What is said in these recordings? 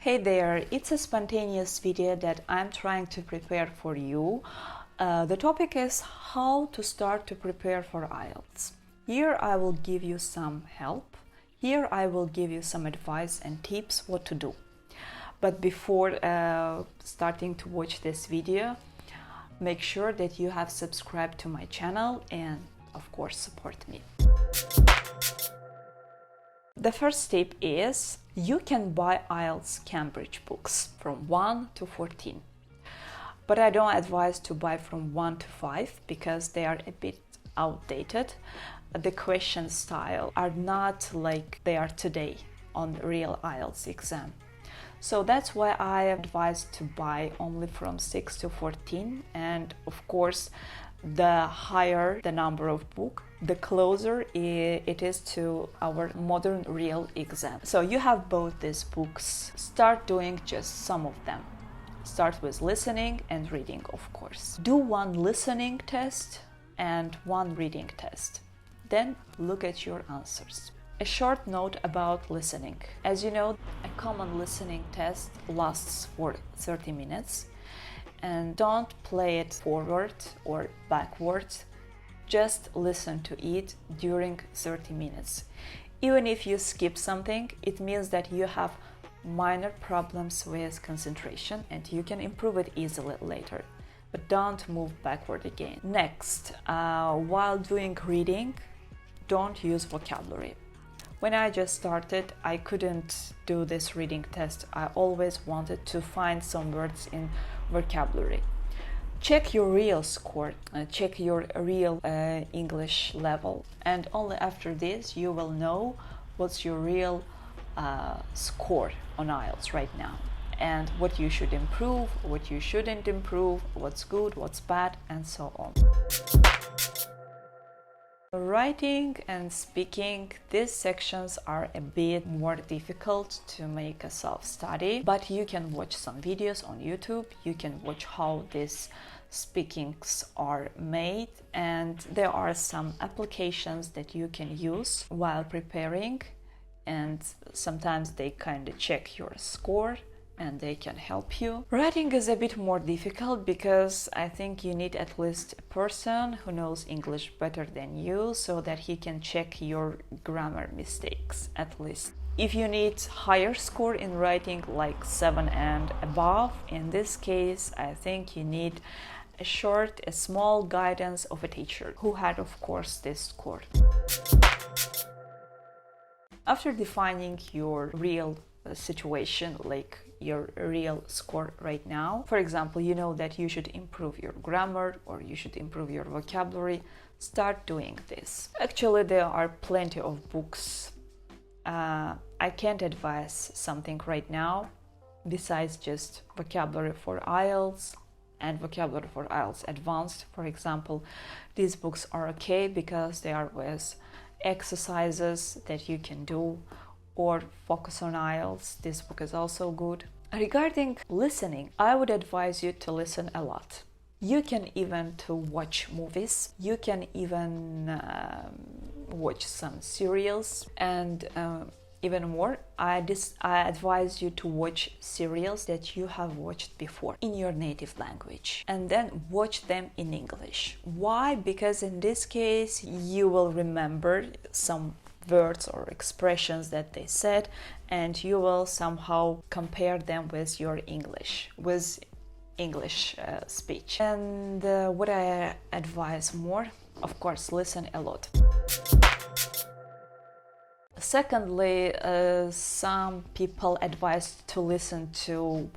Hey there, it's a spontaneous video that I'm trying to prepare for you. The topic is how to start to prepare for IELTS. Here I will give you some help. Here I will give you some advice and tips what to do. But before starting to watch this video, make sure that you have subscribed to my channel and of course support me. The first tip is you can buy IELTS Cambridge books from 1 to 14. But I don't advise to buy from 1 to 5 because they are a bit outdated. The question style are not like they are today on real IELTS exam. So that's why I advise to buy only from 6 to 14, and of course the higher the number of book, the closer it is to our modern real exam. So you have both these books. Start doing just some of them. Start with listening and reading, of course. Do one listening test and one reading test. Then look at your answers. A short note about listening. As you know, a common listening test lasts for 30 minutes. And don't play it forward or backwards. Just listen to it during 30 minutes. Even if you skip something, it means that you have minor problems with concentration and you can improve it easily later. But don't move backward again. Next, while doing reading, don't use vocabulary. When I just started, I couldn't do this reading test. I always wanted to find some words in vocabulary. Check your real score, check your real English level, and only after this you will know what's your real score on IELTS right now, and what you should improve, what you shouldn't improve, what's good, what's bad, and so on. Writing and speaking, these sections are a bit more difficult to make a self-study, but you can watch some videos on YouTube, you can watch how these speakings are made, and there are some applications that you can use while preparing, and sometimes they kind of check your score and they can help you. Writing is a bit more difficult because I think you need at least a person who knows English better than you so that he can check your grammar mistakes at least. If you need higher score in writing, like 7 and above, in this case I think you need a small guidance of a teacher who had of course this score. After defining your real situation, like your real score right now, for example, you know that you should improve your grammar or you should improve your vocabulary, start doing this. Actually, there are plenty of books. I can't advise something right now besides just vocabulary for IELTS and vocabulary for IELTS Advanced. For example, these books are okay because they are with exercises that you can do, or Focus on IELTS. This book is also good. Regarding listening, I would advise you to listen a lot. You can even to watch movies. You can even watch some serials, and even more, I advise you to watch serials that you have watched before in your native language and then watch them in English. Why? Because in this case you will remember some words or expressions that they said, and you will somehow compare them with your English, speech. And what I advise more, of course, listen a lot. Secondly, some people advise to listen to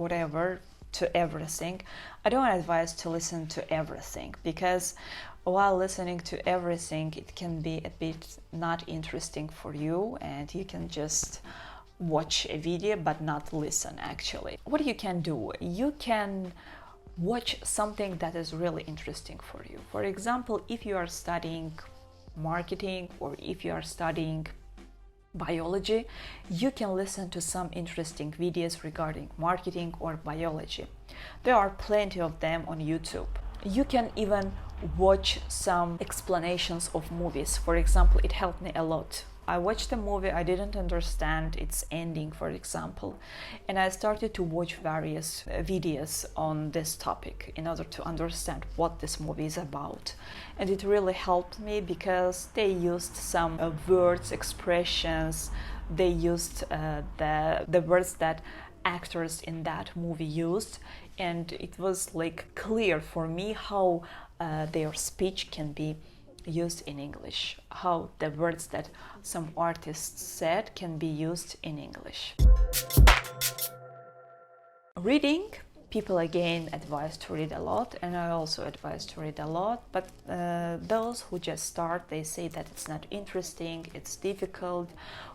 everything. I don't advise to listen to everything because while listening to everything, it can be a bit not interesting for you and you can just watch a video but not listen actually. What you can do, you can watch something that is really interesting for you. For example, if you are studying marketing or if you are studying biology, you can listen to some interesting videos regarding marketing or biology. There are plenty of them on YouTube. You can even watch some explanations of movies. For example, it helped me a lot. I watched a movie, I didn't understand its ending, for example, and I started to watch various videos on this topic in order to understand what this movie is about. And it really helped me because they used some words, expressions, they used the words that actors in that movie used, and it was like clear for me how their speech can be used in English, how the words that some artists said can be used in English. Reading, people again advise to read a lot, and I also advise to read a lot, but those who just start, they say that it's not interesting, it's difficult.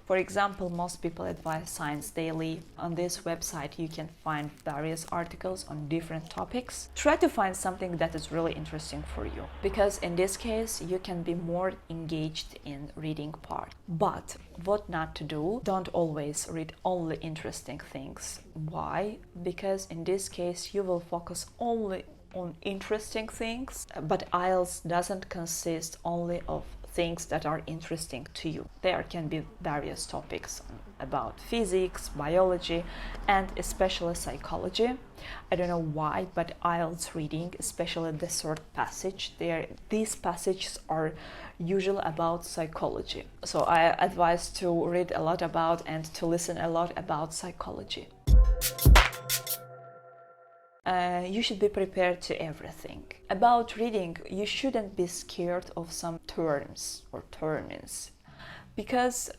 For example, most people advise Science Daily. On this website you can find various articles on different topics. Try to find something that is really interesting for you, because in this case you can be more engaged in reading part. But what not to do, don't always read only interesting things. Why? Because in this case you will focus only on interesting things, but IELTS doesn't consist only of things that are interesting to you. There can be various topics about physics, biology, and especially psychology. I don't know why, but IELTS reading, especially the third passage, these passages are usually about psychology. So I advise to read a lot about and to listen a lot about psychology. You should be prepared to everything. About reading, you shouldn't be scared of some terms or terms, because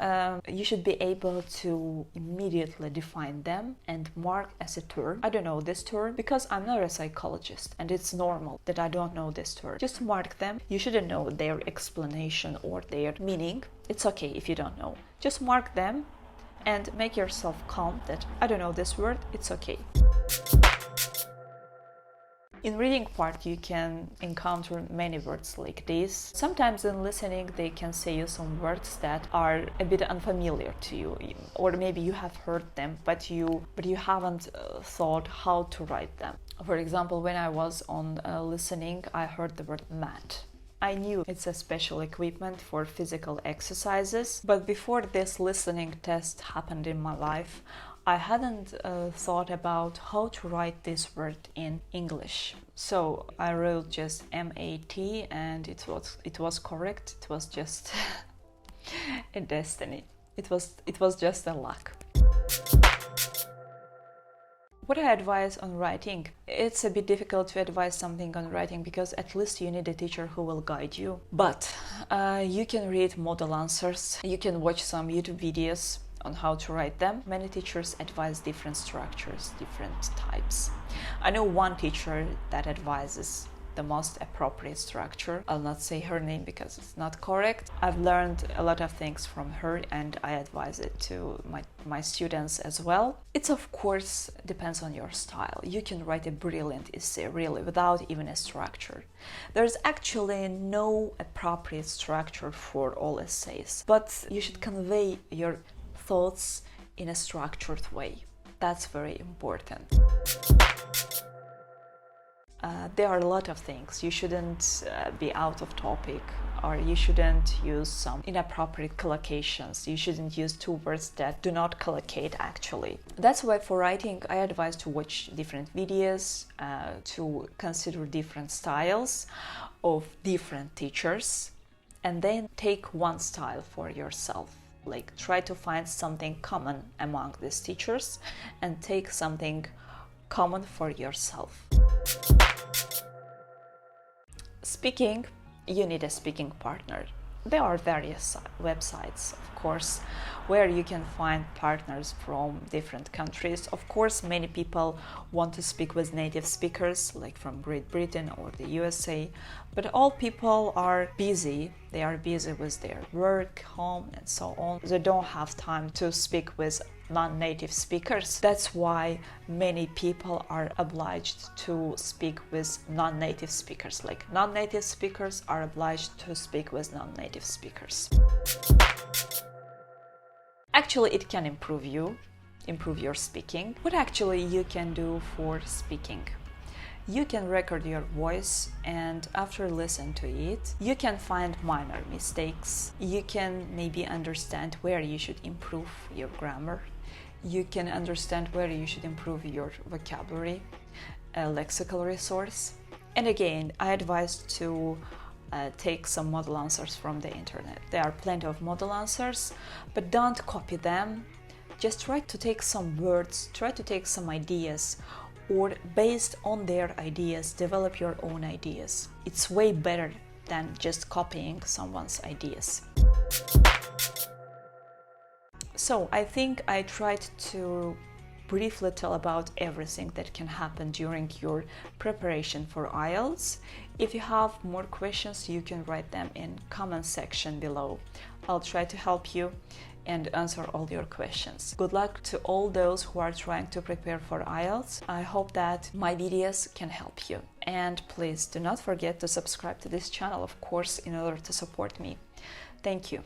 you should be able to immediately define them and mark as a term. I don't know this term because I'm not a psychologist, and it's normal that I don't know this term. Just mark them. You shouldn't know their explanation or their meaning. It's okay if you don't know. Just mark them and make yourself calm that I don't know this word, it's okay. In reading part, you can encounter many words like this. Sometimes in listening, they can say you some words that are a bit unfamiliar to you, or maybe you have heard them, but you haven't thought how to write them. For example, when I was on listening, I heard the word mat. I knew it's a special equipment for physical exercises, but before this listening test happened in my life, I hadn't thought about how to write this word in English. So I wrote just M-A-T, and it was correct. It was just a destiny. It was just a luck. What I advise on writing, it's a bit difficult to advise something on writing because at least you need a teacher who will guide you. But you can read model answers, you can watch some YouTube videos on how to write them. Many teachers advise different structures, different types. I know one teacher that advises the most appropriate structure. I'll not say her name because it's not correct. I've learned a lot of things from her and I advise it to my students as well. It's of course depends on your style. You can write a brilliant essay really without even a structure. There's actually no appropriate structure for all essays, but you should convey your thoughts in a structured way. That's very important. There are a lot of things. You shouldn't be out of topic, or you shouldn't use some inappropriate collocations. You shouldn't use two words that do not collocate actually. That's why for writing I advise to watch different videos, to consider different styles of different teachers, and then take one style for yourself. Like try to find something common among these teachers and take something common for yourself. Speaking, you need a speaking partner. There are various websites, of course, where you can find partners from different countries. Of course, many people want to speak with native speakers, like from Great Britain or the USA, but all people are busy. They are busy with their work, home, and so on. They don't have time to speak with non-native speakers. That's why many people are obliged to speak with non-native speakers. Like non-native speakers are obliged to speak with non-native speakers. Actually, it can improve your speaking. What actually you can do for speaking? you can record your voice, and after listening to it, you can find minor mistakes. You can maybe understand where you should improve your grammar. You can understand where you should improve your vocabulary, lexical resource. And again, I advise to take some model answers from the internet. There are plenty of model answers, but don't copy them. Just try to take some words, try to take some ideas, or based on their ideas, develop your own ideas. It's way better than just copying someone's ideas. So I think I tried to briefly tell about everything that can happen during your preparation for IELTS. If you have more questions, you can write them in comment section below. I'll try to help you and answer all your questions. Good luck to all those who are trying to prepare for IELTS. I hope that my videos can help you. And please do not forget to subscribe to this channel, of course, in order to support me. Thank you.